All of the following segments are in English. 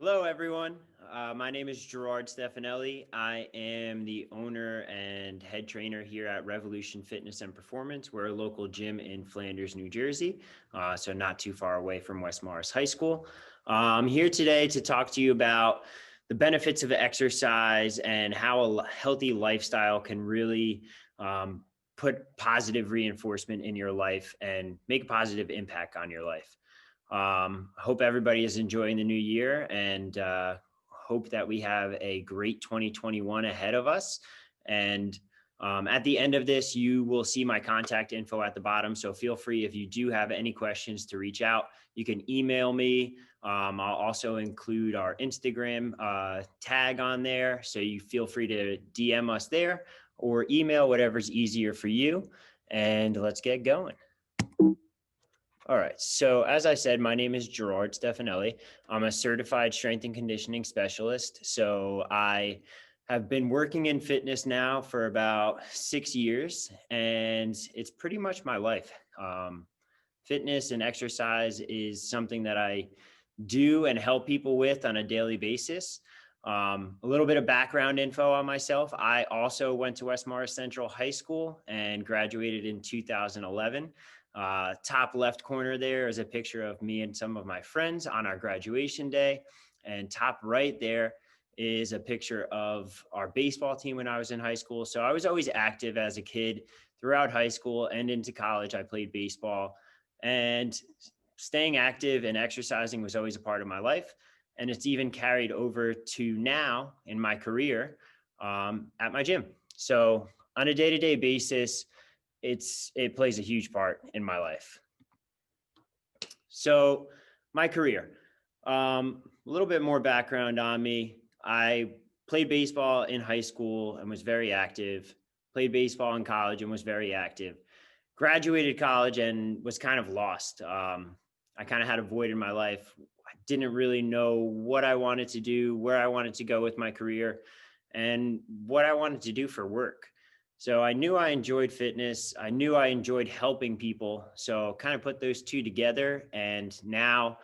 Hello, everyone. My name is Gerard Stefanelli. I am the owner and head trainer here at Revolution Fitness and Performance. We're a local gym in Flanders, New Jersey, so not too far away from West Morris High School. I'm here today to talk to you about the benefits of exercise and how a healthy lifestyle can really put positive reinforcement in your life and make a positive impact on your life. Hope everybody is enjoying the new year and hope that we have a great 2021 ahead of us. And at the end of this, you will see my contact info at the bottom. So feel free if you do have any questions to reach out. You can email me. I'll also include our Instagram tag on there. So you feel free to DM us there or email, whatever's easier for you. And let's get going. All right. So as I said, my name is Gerard Stefanelli. I'm a certified strength and conditioning specialist. So I have been working in fitness now for about 6 years, and it's pretty much my life. Fitness and exercise is something that I do and help people with on a daily basis. A little bit of background info on myself. I also went to West Morris Central High School and graduated in 2011. Top left corner there is a picture of me and some of my friends on our graduation day. And top right there is a picture of our baseball team when I was in high school. So I was always active as a kid throughout high school and into college. I played baseball, and staying active and exercising was always a part of my life. And it's even carried over to now in my career at my gym. So on a day-to-day basis, it plays a huge part in my life. So my career, a little bit more background on me. I played baseball in high school and was very active, played baseball in college and was very active, graduated college and was kind of lost. I kind of had a void in my life. I didn't really know what I wanted to do, where I wanted to go with my career, and what I wanted to do for work. So I knew I enjoyed fitness. I knew I enjoyed helping people. So kind of put those two together. And now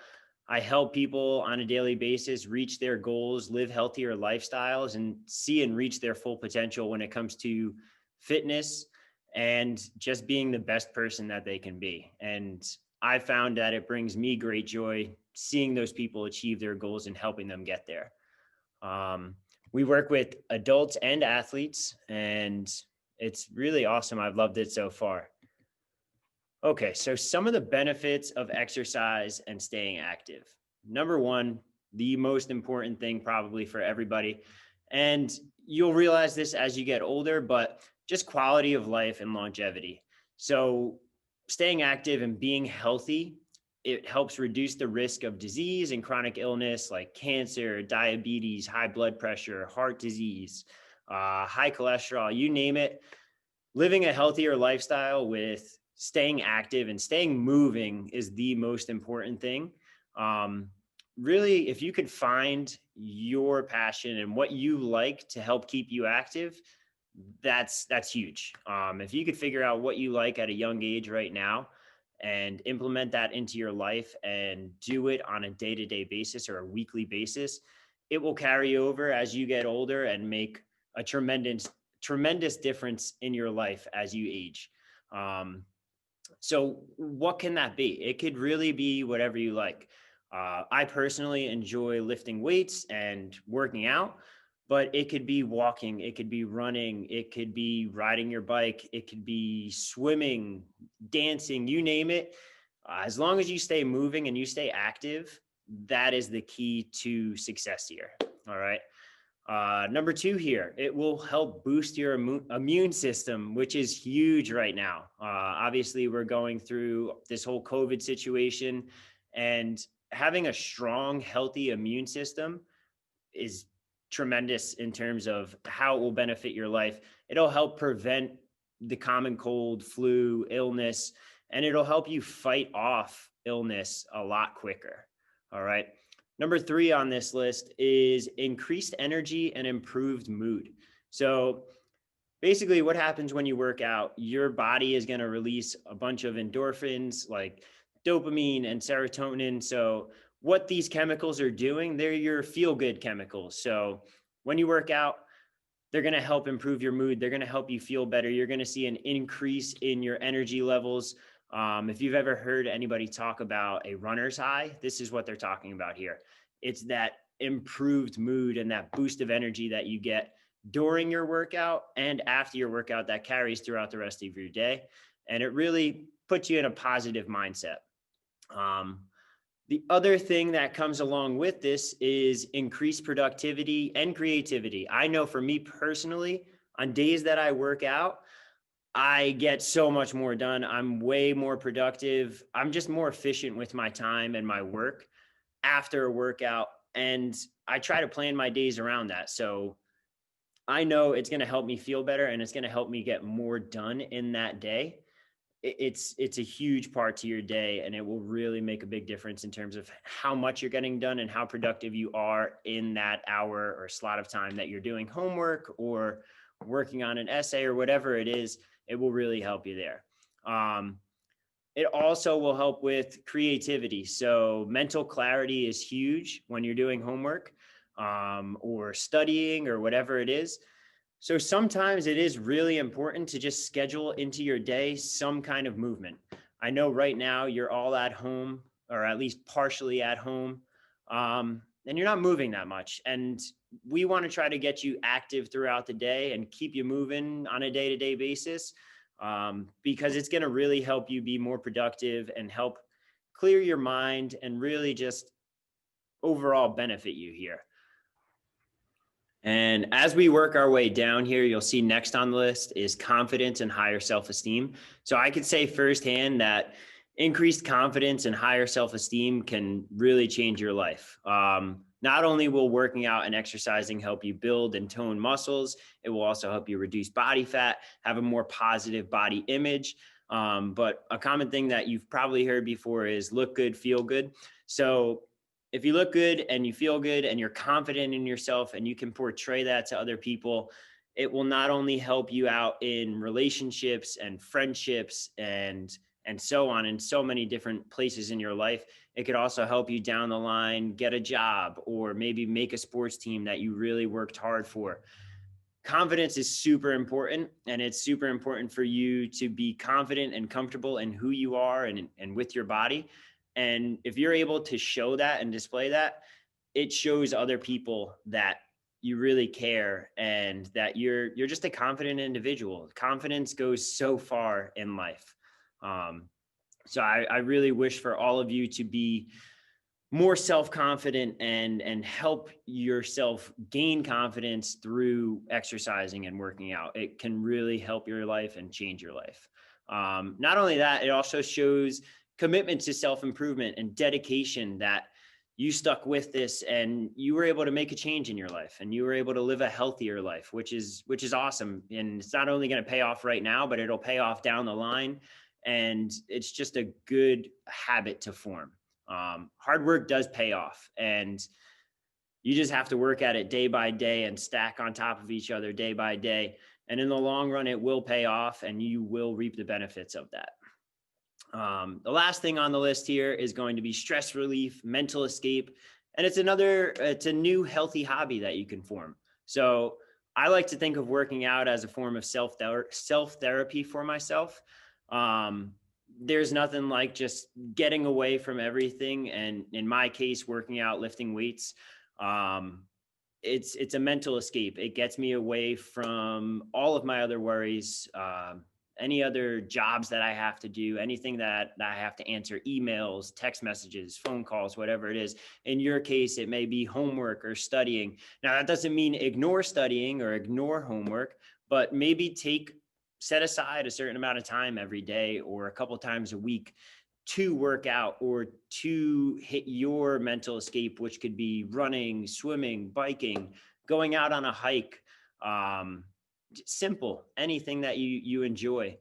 I help people on a daily basis reach their goals, live healthier lifestyles, and see and reach their full potential when it comes to fitness and just being the best person that they can be. And I found that it brings me great joy seeing those people achieve their goals and helping them get there. We work with adults and athletes, and it's really awesome. I've loved it so far. Okay, so some of the benefits of exercise and staying active. Number one, the most important thing probably for everybody, and you'll realize this as you get older, but just quality of life and longevity. So staying active and being healthy, it helps reduce the risk of disease and chronic illness like cancer, diabetes, high blood pressure, heart disease, high cholesterol, you name it. Living a healthier lifestyle with staying active and staying moving is the most important thing. Really, if you could find your passion and what you like to help keep you active, that's huge. If you could figure out what you like at a young age right now and implement that into your life and do it on a day-to-day basis or a weekly basis, it will carry over as you get older and make a tremendous difference in your life as you age. So what can that be? It could really be whatever you like. I personally enjoy lifting weights and working out, but it could be walking, it could be running, it could be riding your bike, it could be swimming, dancing, you name it. As long as you stay moving and you stay active, that is the key to success here. All right. Number two here, it will help boost your immune system, which is huge right now. Obviously, we're going through this whole COVID situation, and having a strong, healthy immune system is tremendous in terms of how it will benefit your life. It'll help prevent the common cold, flu, illness, and it'll help you fight off illness a lot quicker. All right. Number three on this list is increased energy and improved mood. So basically what happens when you work out, your body is going to release a bunch of endorphins like dopamine and serotonin. So what these chemicals are doing, they're your feel good chemicals. So when you work out, they're going to help improve your mood. They're going to help you feel better. You're going to see an increase in your energy levels. If you've ever heard anybody talk about a runner's high, this is what they're talking about here. It's that improved mood and that boost of energy that you get during your workout and after your workout that carries throughout the rest of your day. And it really puts you in a positive mindset. The other thing that comes along with this is increased productivity and creativity. I know for me personally, on days that I work out, I get so much more done. I'm way more productive. I'm just more efficient with my time and my work after a workout. And I try to plan my days around that. So I know it's going to help me feel better and it's going to help me get more done in that day. It's a huge part to your day, and it will really make a big difference in terms of how much you're getting done and how productive you are in that hour or slot of time that you're doing homework or working on an essay or whatever it is. It will really help you there. It also will help with creativity. So mental clarity is huge when you're doing homework or studying or whatever it is. So sometimes it is really important to just schedule into your day some kind of movement. I know right now you're all at home, or at least partially at home, and you're not moving that much. And we want to try to get you active throughout the day and keep you moving on a day-to-day basis, because it's going to really help you be more productive and help clear your mind and really just overall benefit you here. And as we work our way down here, you'll see next on the list is confidence and higher self-esteem. So I could say firsthand that increased confidence and higher self-esteem can really change your life. Not only will working out and exercising help you build and tone muscles, it will also help you reduce body fat, have a more positive body image. But a common thing that you've probably heard before is look good, feel good. So if you look good and you feel good and you're confident in yourself and you can portray that to other people, it will not only help you out in relationships and friendships and so on in so many different places in your life. It could also help you down the line get a job or maybe make a sports team that you really worked hard for. Confidence is super important, and it's super important for you to be confident and comfortable in who you are and with your body. And if you're able to show that and display that, it shows other people that you really care and that you're just a confident individual. Confidence goes so far in life. So I really wish for all of you to be more self-confident and help yourself gain confidence through exercising and working out. It can really help your life and change your life. Not only that, it also shows commitment to self-improvement and dedication that you stuck with this and you were able to make a change in your life and you were able to live a healthier life, which is awesome. And it's not only going to pay off right now, but it'll pay off down the line. And it's just a good habit to form. Hard work does pay off, and you just have to work at it day by day and stack on top of each other day by day. And in the long run, it will pay off and you will reap the benefits of that. The last thing on the list here is going to be stress relief, mental escape. And it's a new healthy hobby that you can form. So I like to think of working out as a form of self-therapy for myself. There's nothing like just getting away from everything. And in my case, working out, lifting weights, it's a mental escape. It gets me away from all of my other worries, any other jobs that I have to do, anything that I have to answer, emails, text messages, phone calls, whatever it is. In your case, it may be homework or studying. Now, that doesn't mean ignore studying or ignore homework, but maybe set aside a certain amount of time every day or a couple times a week to work out or to hit your mental escape, which could be running, swimming, biking, going out on a hike, simple, anything that you enjoy.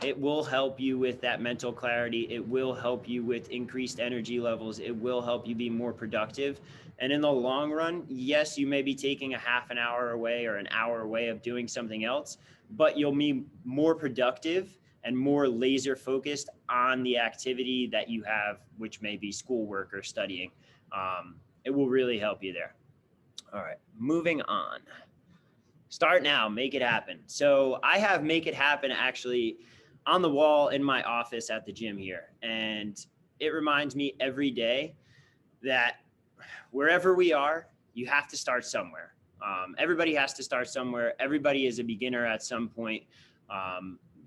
It will help you with that mental clarity. It will help you with increased energy levels. It will help you be more productive. And in the long run, yes, you may be taking a half an hour away or an hour away of doing something else, but you'll be more productive and more laser focused on the activity that you have, which may be schoolwork or studying. It will really help you there. All right, moving on. Start now, make it happen. So I have make it happen actually on the wall in my office at the gym here. And it reminds me every day that wherever we are, you have to start somewhere. Everybody has to start somewhere. Everybody is a beginner at some point.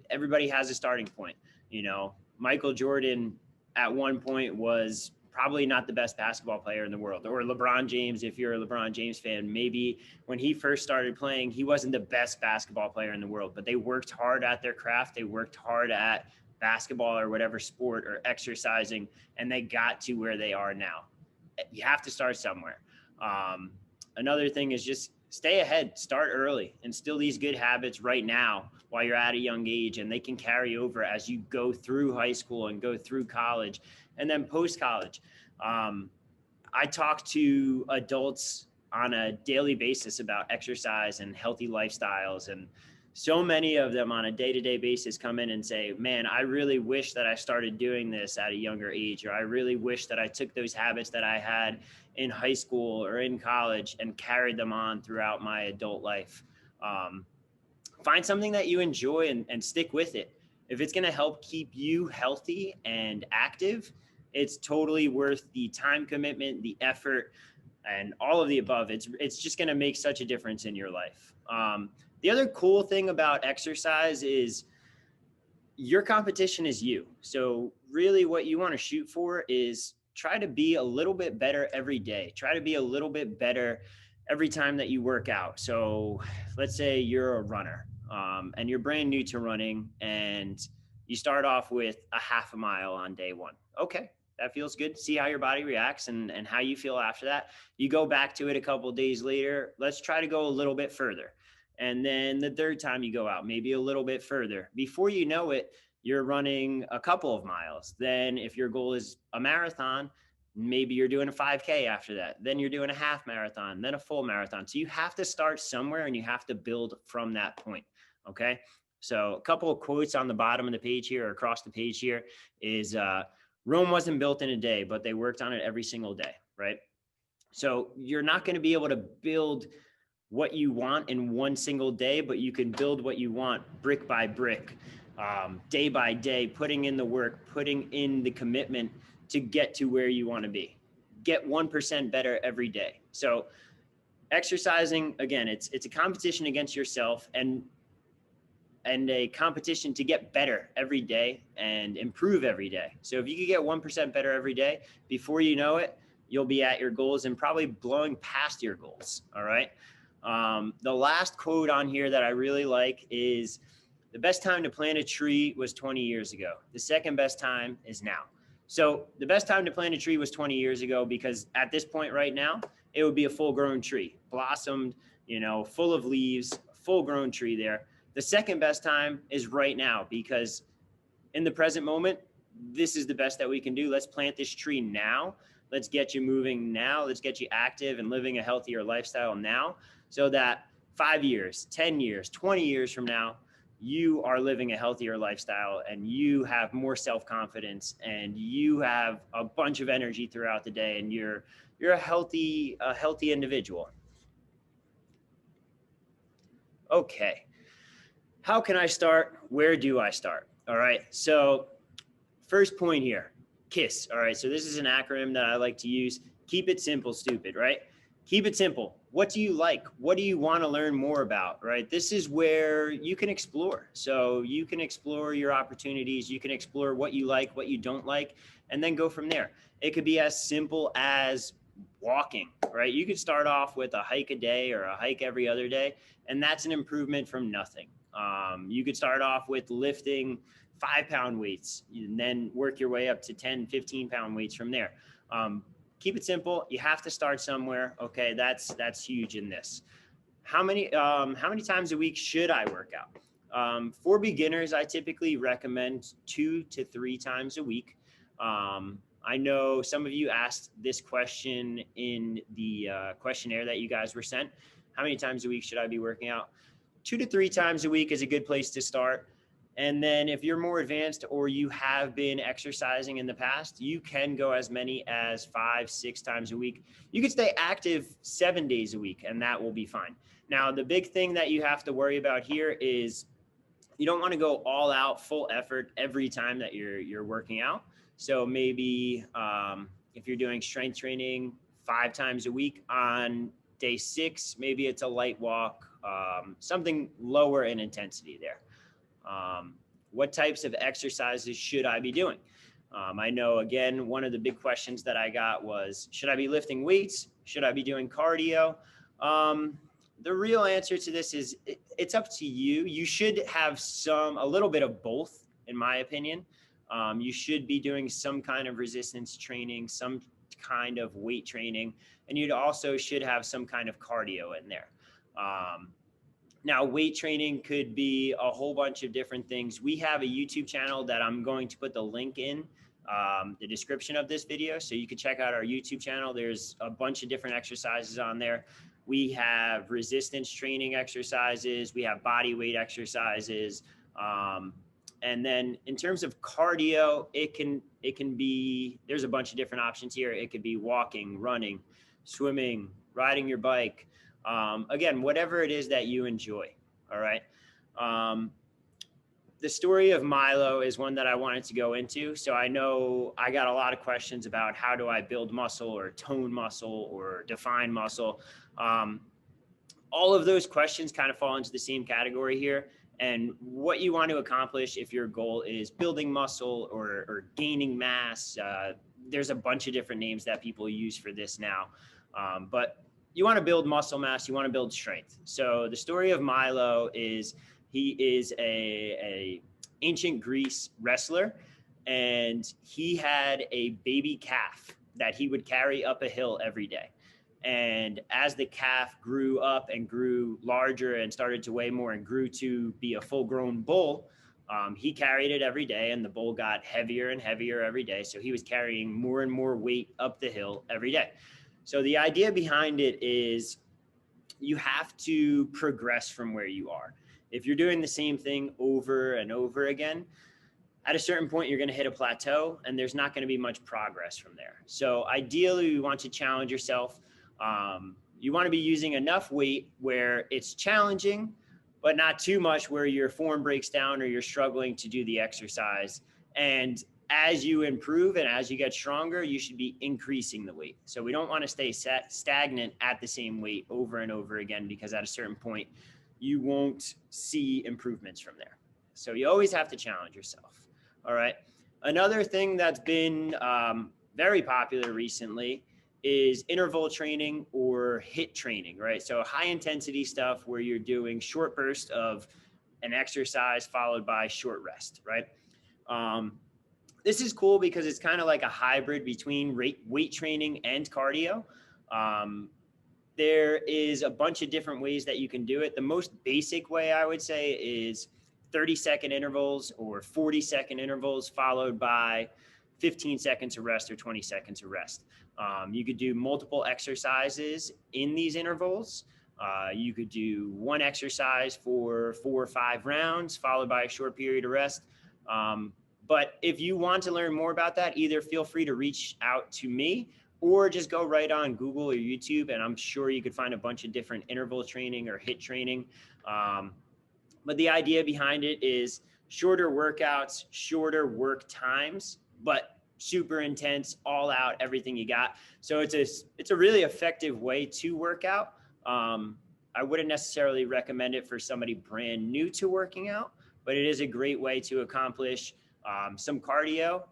Everybody has a starting point. You know, Michael Jordan at one point was probably not the best basketball player in the world, or LeBron James, if you're a LeBron James fan, maybe when he first started playing, he wasn't the best basketball player in the world, but they worked hard at their craft. They worked hard at basketball or whatever sport or exercising, and they got to where they are now. You have to start somewhere. Another thing is just stay ahead, start early, instill these good habits right now while you're at a young age, and they can carry over as you go through high school and go through college and then post-college. I talk to adults on a daily basis about exercise and healthy lifestyles, and so many of them on a day-to-day basis come in and say, man, I really wish that I started doing this at a younger age, or I really wish that I took those habits that I had in high school or in college and carried them on throughout my adult life. Find something that you enjoy and stick with it. If it's going to help keep you healthy and active, it's totally worth the time commitment, the effort, and all of the above. It's just going to make such a difference in your life. The other cool thing about exercise is your competition is you. So really what you want to shoot for is try to be a little bit better every day. Try to be a little bit better every time that you work out. So let's say you're a runner and you're brand new to running and you start off with a half a mile on day one. Okay, that feels good. See how your body reacts and how you feel after that. You go back to it a couple of days later. Let's try to go a little bit further. And then the third time you go out, maybe a little bit further. Before you know it, you're running a couple of miles. Then if your goal is a marathon, maybe you're doing a 5K after that. Then you're doing a half marathon, then a full marathon. So you have to start somewhere and you have to build from that point. Okay. So a couple of quotes on the bottom of the page here or across the page here is Rome wasn't built in a day, but they worked on it every single day. Right. So you're not going to be able to build what you want in one single day, but you can build what you want brick by brick, day by day, putting in the work, putting in the commitment to get to where you want to be. Get 1% better every day. So exercising, again, it's a competition against yourself and a competition to get better every day and improve every day. So if you could get 1% better every day, before you know it, you'll be at your goals and probably blowing past your goals. All right. The last quote on here that I really like is the best time to plant a tree was 20 years ago. The second best time is now. So the best time to plant a tree was 20 years ago, because at this point right now, it would be a full grown tree, blossomed, full of leaves, full grown tree there. The second best time is right now, because in the present moment, this is the best that we can do. Let's plant this tree now. Let's get you moving now. Let's get you active and living a healthier lifestyle now, so that 5 years, 10 years, 20 years from now, you are living a healthier lifestyle and you have more self-confidence and you have a bunch of energy throughout the day and you're a healthy individual. Okay. How can I start? Where do I start? All right. So first point here, KISS. All right. So this is an acronym that I like to use. Keep it simple, stupid, right? Keep it simple. What do you like? What do you want to learn more about, right? This is where you can explore. So you can explore your opportunities. You can explore what you like, what you don't like, and then go from there. It could be as simple as walking, right? You could start off with a hike a day or a hike every other day, and that's an improvement from nothing. You could start off with lifting 5-pound weights and then work your way up to 10, 15-pound weights from there. Keep it simple. You have to start somewhere. Okay, that's huge in this. How many times a week should I work out? For beginners, I typically recommend 2 to 3 times a week. I know some of you asked this question in the questionnaire that you guys were sent. How many times a week should I be working out? 2 to 3 times a week is a good place to start. And then if you're more advanced or you have been exercising in the past, you can go as many as 5, 6 times a week. You can stay active 7 days a week, and that will be fine. Now, the big thing that you have to worry about here is you don't want to go all out, full effort every time that you're working out. So maybe if you're doing strength training 5 times a week, on day 6, maybe it's a light walk, something lower in intensity there. What types of exercises should I be doing? I know, again, one of the big questions that I got was, should I be lifting weights? Should I be doing cardio? The real answer to this is it's up to you. You should have a little bit of both, in my opinion. You should be doing some kind of resistance training, some kind of weight training, and you also should have some kind of cardio in there. Now, weight training could be a whole bunch of different things. We have a YouTube channel that I'm going to put the link in the description of this video, so you can check out our YouTube channel. There's a bunch of different exercises on there. We have resistance training exercises. We have body weight exercises. And then in terms of cardio, it can be, there's a bunch of different options here. It could be walking, running, swimming, riding your bike. Again, whatever it is that you enjoy. All right. The story of Milo is one that I wanted to go into. So I know I got a lot of questions about how do I build muscle or tone muscle or define muscle. All of those questions kind of fall into the same category here. And what you want to accomplish if your goal is building muscle or gaining mass, there's a bunch of different names that people use for this now. But you want to build muscle mass, you want to build strength. So the story of Milo is he is a ancient Greece wrestler, and he had a baby calf that he would carry up a hill every day. And as the calf grew up and grew larger and started to weigh more and grew to be a full-grown bull, he carried it every day, and the bull got heavier and heavier every day. So he was carrying more and more weight up the hill every day. So the idea behind it is you have to progress from where you are. If you're doing the same thing over and over again, at a certain point, you're going to hit a plateau, and there's not going to be much progress from there. So ideally, you want to challenge yourself. You want to be using enough weight where it's challenging, but not too much where your form breaks down or you're struggling to do the exercise. And as you improve and as you get stronger, you should be increasing the weight. So we don't want to stay stagnant at the same weight over and over again, because at a certain point, you won't see improvements from there. So you always have to challenge yourself. All right. Another thing that's been very popular recently is interval training or HIIT training, right? So high intensity stuff where you're doing short bursts of an exercise followed by short rest, right? This is cool because it's kind of like a hybrid between weight training and cardio. There is a bunch of different ways that you can do it. The most basic way, I would say, is 30-second intervals or 40-second intervals followed by 15 seconds of rest or 20 seconds of rest. You could do multiple exercises in these intervals. You could do one exercise for 4 or 5 rounds followed by a short period of rest. But if you want to learn more about that, either feel free to reach out to me or just go right on Google or YouTube, and I'm sure you could find a bunch of different interval training or HIIT training. But the idea behind it is shorter workouts, shorter work times, but super intense, all out, everything you got. So it's a really effective way to work out. I wouldn't necessarily recommend it for somebody brand new to working out, but it is a great way to accomplish some cardio,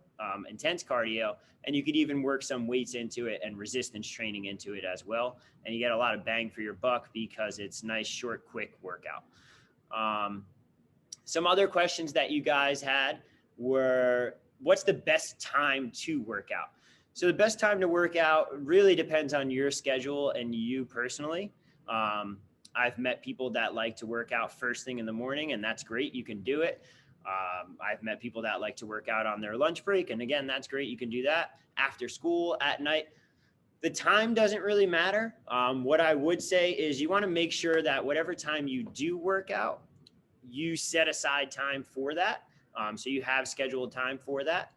intense cardio, and you could even work some weights into it and resistance training into it as well. And you get a lot of bang for your buck because it's nice, short, quick workout. Some other questions that you guys had were, what's the best time to work out? So the best time to work out really depends on your schedule and you personally. I've met people that like to work out first thing in the morning, and that's great. You can do it. I've met people that like to work out on their lunch break, and again, that's great. You can do that after school, at night. The time doesn't really matter. What I would say is you want to make sure that whatever time you do work out, you set aside time for that. So you have scheduled time for that.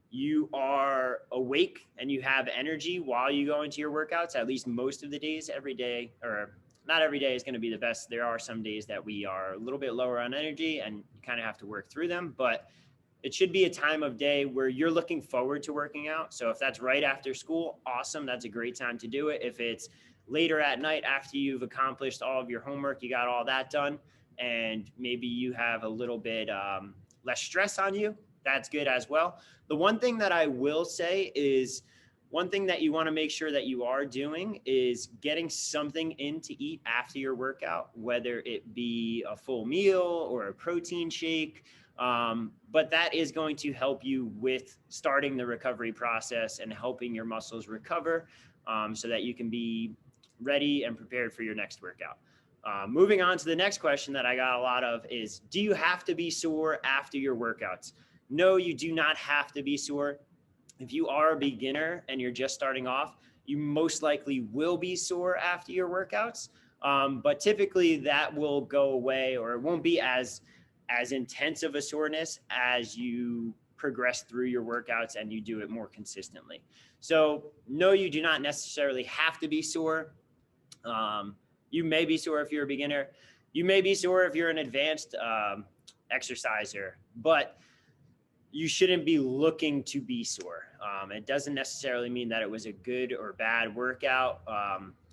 You are awake and you have energy while you go into your workouts, at least most of the days. Every day, or not every day, is going to be the best. There are some days that we are a little bit lower on energy and you kind of have to work through them, but it should be a time of day where you're looking forward to working out. So if that's right after school, awesome. That's a great time to do it. If it's later at night after you've accomplished all of your homework, you got all that done, and maybe you have a little bit less stress on you, that's good as well. The one thing that I will say is, one thing that you want to make sure that you are doing is getting something in to eat after your workout, whether it be a full meal or a protein shake. But that is going to help you with starting the recovery process and helping your muscles recover, so that you can be ready and prepared for your next workout. Moving on to the next question that I got a lot of is, do you have to be sore after your workouts? No, you do not have to be sore. If you are a beginner and you're just starting off, you most likely will be sore after your workouts. But typically that will go away, or it won't be as intense of a soreness as you progress through your workouts and you do it more consistently. So no, you do not necessarily have to be sore. You may be sore if you're a beginner. You may be sore if you're an advanced exerciser, but you shouldn't be looking to be sore. It doesn't necessarily mean that it was a good or bad workout.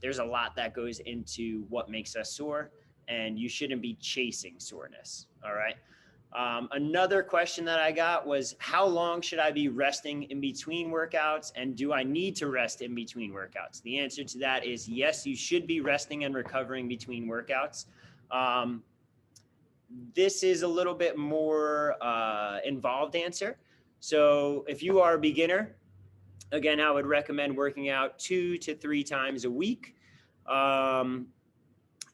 There's a lot that goes into what makes us sore, and you shouldn't be chasing soreness. All right. Another question that I got was, how long should I be resting in between workouts, and do I need to rest in between workouts? The answer to that is yes, you should be resting and recovering between workouts. This is a little bit more involved answer. So if you are a beginner, again, I would recommend working out 2 to 3 times a week.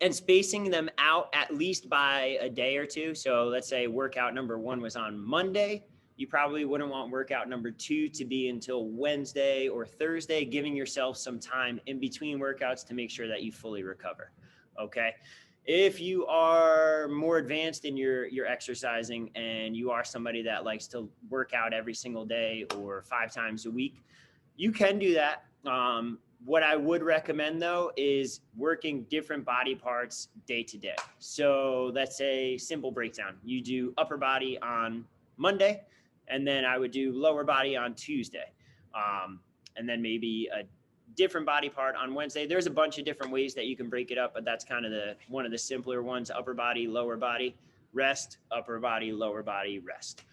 And spacing them out at least by a day or two. So let's say workout number 1 was on Monday. You probably wouldn't want workout number 2 to be until Wednesday or Thursday, giving yourself some time in between workouts to make sure that you fully recover. Okay. If you are more advanced in your exercising and you are somebody that likes to work out every single day or 5 times a week, you can do that. What I would recommend though is working different body parts day to day. So let's say simple breakdown. You do upper body on Monday, and then I would do lower body on Tuesday. And then maybe a different body part on Wednesday. There's a bunch of different ways that you can break it up, but that's kind of one of the simpler ones: upper body, lower body, rest, upper body, lower body, rest.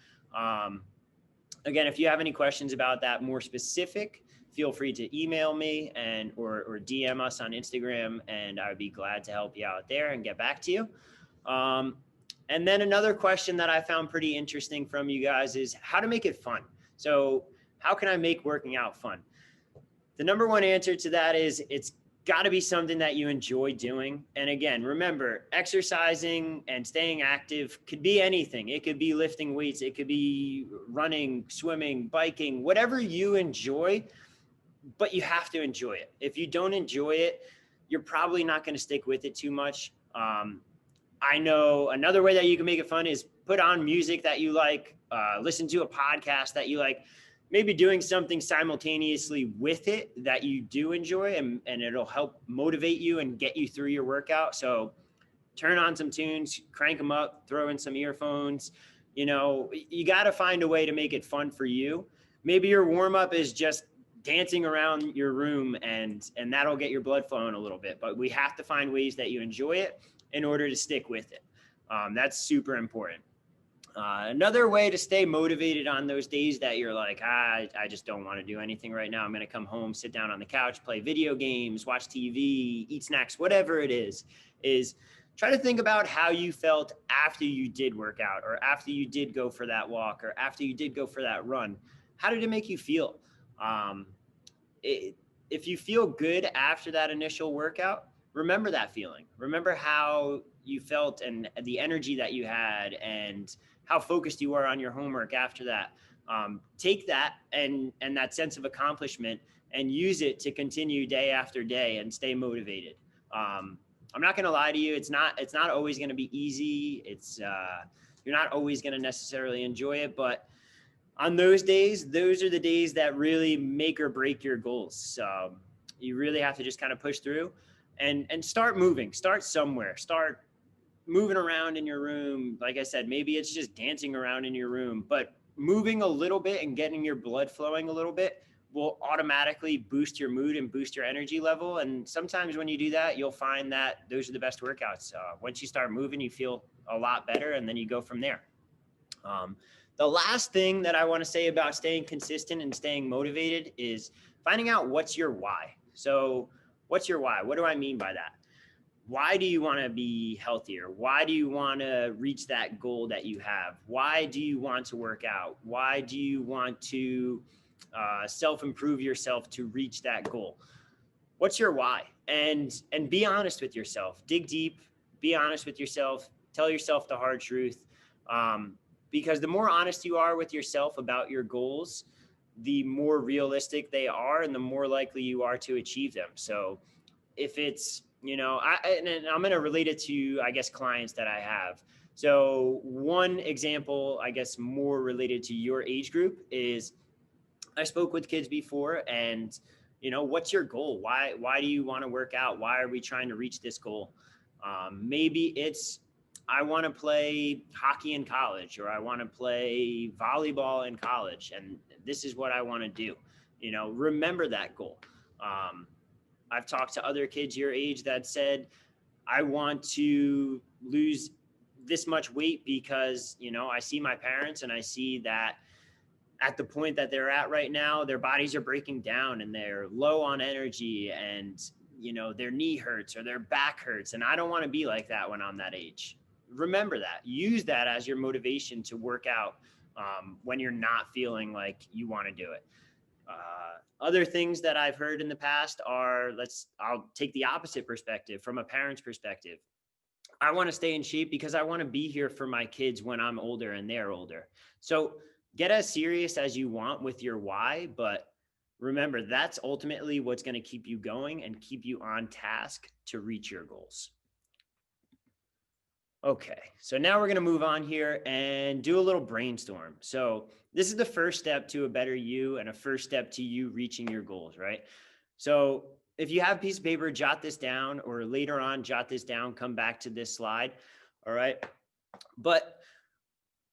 Again, if you have any questions about that more specific, feel free to email me or DM us on Instagram, and I would be glad to help you out there and get back to you. And then another question that I found pretty interesting from you guys is how to make it fun. So how can I make working out fun? The number one answer to that is it's got to be something that you enjoy doing. And again, remember, exercising and staying active could be anything. It could be lifting weights. It could be running, swimming, biking, whatever you enjoy, but you have to enjoy it. If you don't enjoy it, you're probably not going to stick with it too much. I know another way that you can make it fun is put on music that you like, listen to a podcast that you like, maybe doing something simultaneously with it that you do enjoy, and it'll help motivate you and get you through your workout. So turn on some tunes, crank them up, throw in some earphones. You know, you got to find a way to make it fun for you. Maybe your warm up is just dancing around your room, and that'll get your blood flowing a little bit, but we have to find ways that you enjoy it in order to stick with it. That's super important. Another way to stay motivated on those days that you're like, I just don't want to do anything right now. I'm going to come home, sit down on the couch, play video games, watch TV, eat snacks, whatever it is try to think about how you felt after you did work out, or after you did go for that walk, or after you did go for that run. How did it make you feel? If you feel good after that initial workout, remember that feeling. Remember how you felt and the energy that you had and how focused you are on your homework after that. Take that and that sense of accomplishment and use it to continue day after day and stay motivated. I'm not going to lie to you. It's not always going to be easy. You're not always going to necessarily enjoy it, but on those days, those are the days that really make or break your goals. So you really have to just kind of push through and start moving, start somewhere, start moving around in your room. Like I said, maybe it's just dancing around in your room, but moving a little bit and getting your blood flowing a little bit will automatically boost your mood and boost your energy level. And sometimes when you do that, you'll find that those are the best workouts. Once you start moving, you feel a lot better, and then you go from there. The last thing that I want to say about staying consistent and staying motivated is finding out what's your why. So what's your why? What do I mean by that? Why do you want to be healthier? Why do you want to reach that goal that you have? Why do you want to work out? Why do you want to self-improve yourself to reach that goal? What's your why? And be honest with yourself. Dig deep. Be honest with yourself. Tell yourself the hard truth. Because the more honest you are with yourself about your goals, the more realistic they are, and the more likely you are to achieve them. So if it's, and I'm going to relate it to, I guess, clients that I have. So one example, I guess, more related to your age group is I spoke with kids before, and, what's your goal? Why do you want to work out? Why are we trying to reach this goal? Maybe it's, I want to play hockey in college, or I want to play volleyball in college, and this is what I want to do. Remember that goal. I've talked to other kids your age that said, I want to lose this much weight because, I see my parents and I see that at the point that they're at right now, their bodies are breaking down and they're low on energy, and, their knee hurts or their back hurts. And I don't want to be like that when I'm that age. Remember that. Use that as your motivation to work out when you're not feeling like you want to do it. Other things that I've heard in the past are, I'll take the opposite perspective from a parent's perspective. I want to stay in shape because I want to be here for my kids when I'm older and they're older. So get as serious as you want with your why, but remember, that's ultimately what's going to keep you going and keep you on task to reach your goals. Okay, so now we're going to move on here and do a little brainstorm. So this is the first step to a better you and a first step to you reaching your goals, right? So if you have a piece of paper, jot this down, or later on, jot this down, come back to this slide. All right. But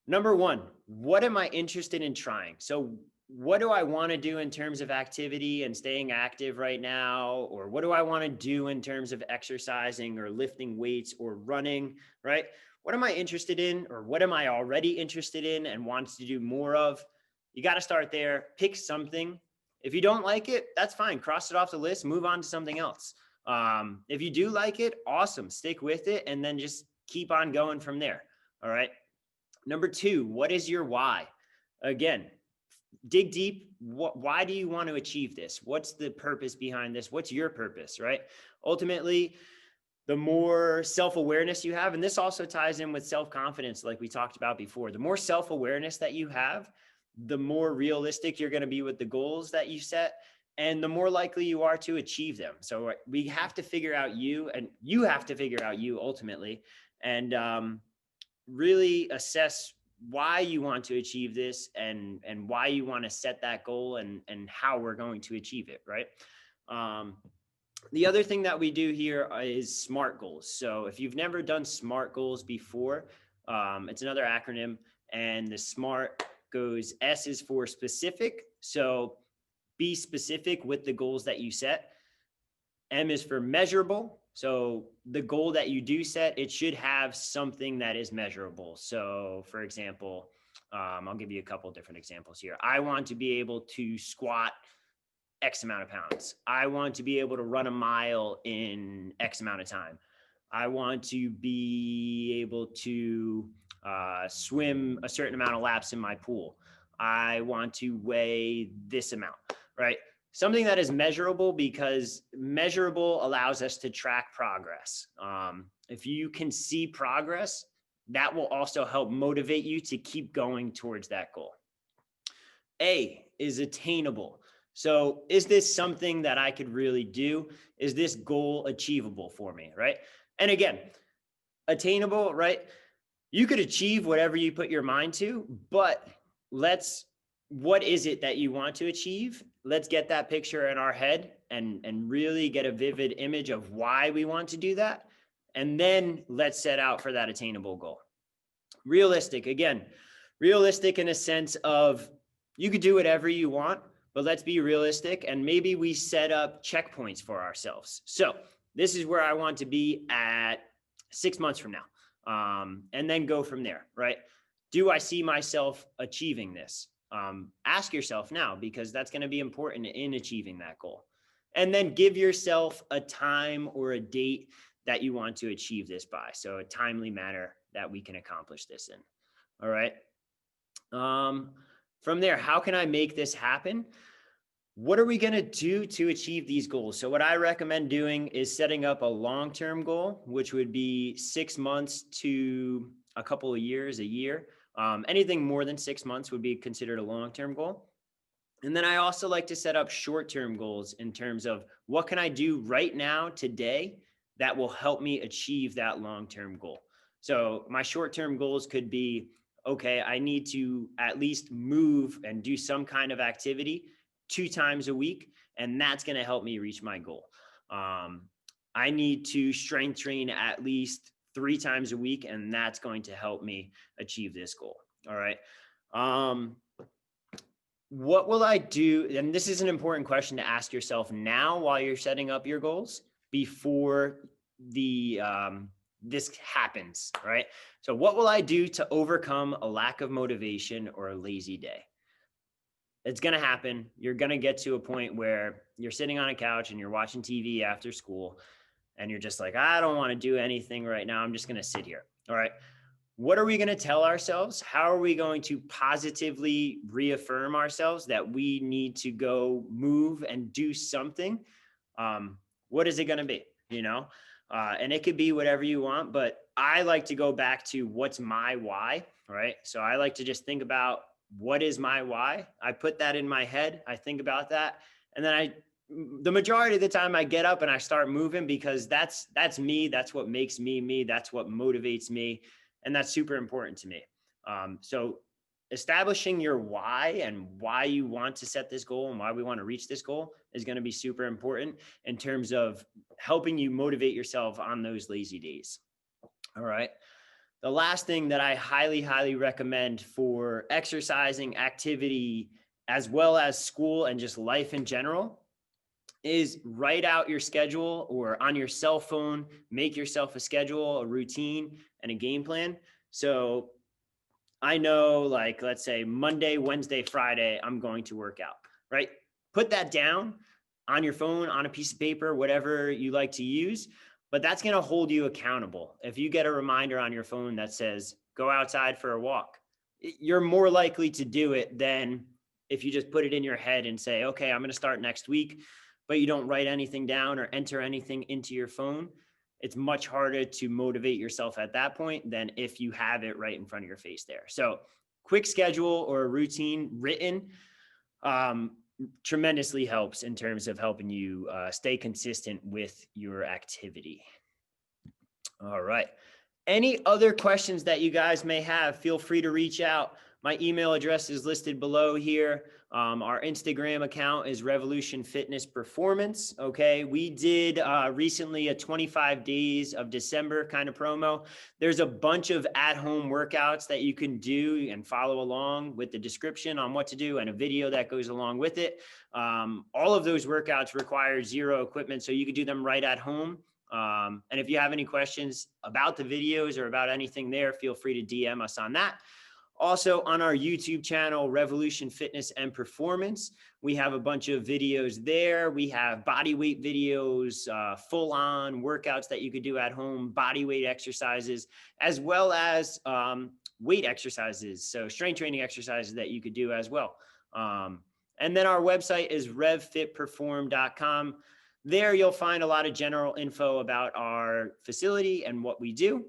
number one, what am I interested in trying? So what do I want to do in terms of activity and staying active right now? Or what do I want to do in terms of exercising or lifting weights or running, right? What am I interested in, or what am I already interested in and wants to do more of? You got to start there. Pick something. If you don't like it, that's fine. Cross it off the list, move on to something else. If you do like it, awesome. Stick with it and then just keep on going from there. All right. Number two, what is your why? Again, dig deep. Why do you want to achieve this? What's the purpose behind this? What's your purpose, right? Ultimately, the more self-awareness you have, and this also ties in with self-confidence, like we talked about before, the more self-awareness that you have, the more realistic you're going to be with the goals that you set, and the more likely you are to achieve them. So we have to figure out you, and you have to figure out you ultimately, and really assess why you want to achieve this and why you want to set that goal and how we're going to achieve it, right? The other thing that we do here is SMART goals. So if you've never done SMART goals before, it's another acronym, and the SMART goes, S is for specific. So be specific with the goals that you set. M is for measurable. So the goal that you do set, it should have something that is measurable. So for example, I'll give you a couple different examples here. I want to be able to squat X amount of pounds. I want to be able to run a mile in X amount of time. I want to be able to swim a certain amount of laps in my pool. I want to weigh this amount, right? Something that is measurable, because measurable allows us to track progress. If you can see progress, that will also help motivate you to keep going towards that goal. A is attainable. So is this something that I could really do? Is this goal achievable for me, right? And again, attainable, right? You could achieve whatever you put your mind to, but what is it that you want to achieve? Let's get that picture in our head and really get a vivid image of why we want to do that. And then let's set out for that attainable goal. Realistic, again, realistic in a sense of you could do whatever you want, but let's be realistic. And maybe we set up checkpoints for ourselves. So this is where I want to be at 6 months from now. And then go from there, right? Do I see myself achieving this? Ask yourself now, because that's going to be important in achieving that goal. And then give yourself a time or a date that you want to achieve this by. So a timely manner that we can accomplish this in. All right. From there, how can I make this happen? What are we going to do to achieve these goals? So what I recommend doing is setting up a long-term goal, which would be 6 months to a couple of years, a year. Anything more than 6 months would be considered a long-term goal. And then I also like to set up short-term goals in terms of what can I do right now, today, that will help me achieve that long-term goal. So my short-term goals could be, okay, I need to at least move and do some kind of activity 2 times a week, and that's going to help me reach my goal. I need to strength train at least 3 times a week, and that's going to help me achieve this goal. All right. What will I do? And this is an important question to ask yourself now while you're setting up your goals before this happens, right? So what will I do to overcome a lack of motivation or a lazy day? It's going to happen. You're going to get to a point where you're sitting on a couch and you're watching TV after school and you're just like, I don't want to do anything right now. I'm just going to sit here. All right. What are we going to tell ourselves? How are we going to positively reaffirm ourselves that we need to go move and do something? What is it going to be? And it could be whatever you want, but I like to go back to what's my why, right? So I like to just think about what is my why. I put that in my head. I think about that. And then the majority of the time I get up and I start moving, because that's me. That's what makes me me. That's what motivates me. And that's super important to me. So establishing your why and why you want to set this goal and why we want to reach this goal is going to be super important in terms of helping you motivate yourself on those lazy days. All right. The last thing that I highly, highly recommend for exercising, activity, as well as school and just life in general, is write out your schedule, or on your cell phone, make yourself a schedule, a routine, and a game plan. So I know, like, let's say Monday, Wednesday, Friday, I'm going to work out, right? Put that down on your phone, on a piece of paper, whatever you like to use, but that's going to hold you accountable. If you get a reminder on your phone that says, go outside for a walk, you're more likely to do it than if you just put it in your head and say, okay, I'm going to start next week, but you don't write anything down or enter anything into your phone. It's much harder to motivate yourself at that point than if you have it right in front of your face there. So quick schedule or a routine written tremendously helps in terms of helping you stay consistent with your activity. All right. Any other questions that you guys may have, feel free to reach out. My email address is listed below here. Our Instagram account is RevolutionFitnessPerformance. Okay. We did recently a 25 days of December kind of promo. There's a bunch of at-home workouts that you can do and follow along with the description on what to do and a video that goes along with it. All of those workouts require zero equipment, so you could do them right at home. And if you have any questions about the videos or about anything there, feel free to DM us on that. Also on our YouTube channel, Revolution Fitness and Performance, we have a bunch of videos there. We have body weight videos, full on workouts that you could do at home, body weight exercises, as well as weight exercises. So strength training exercises that you could do as well. And then our website is revfitperform.com. There you'll find a lot of general info about our facility and what we do.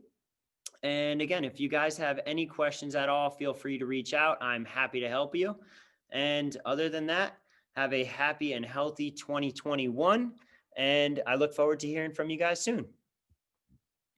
And again, if you guys have any questions at all, feel free to reach out. I'm happy to help you. And other than that, have a happy and healthy 2021. And I look forward to hearing from you guys soon.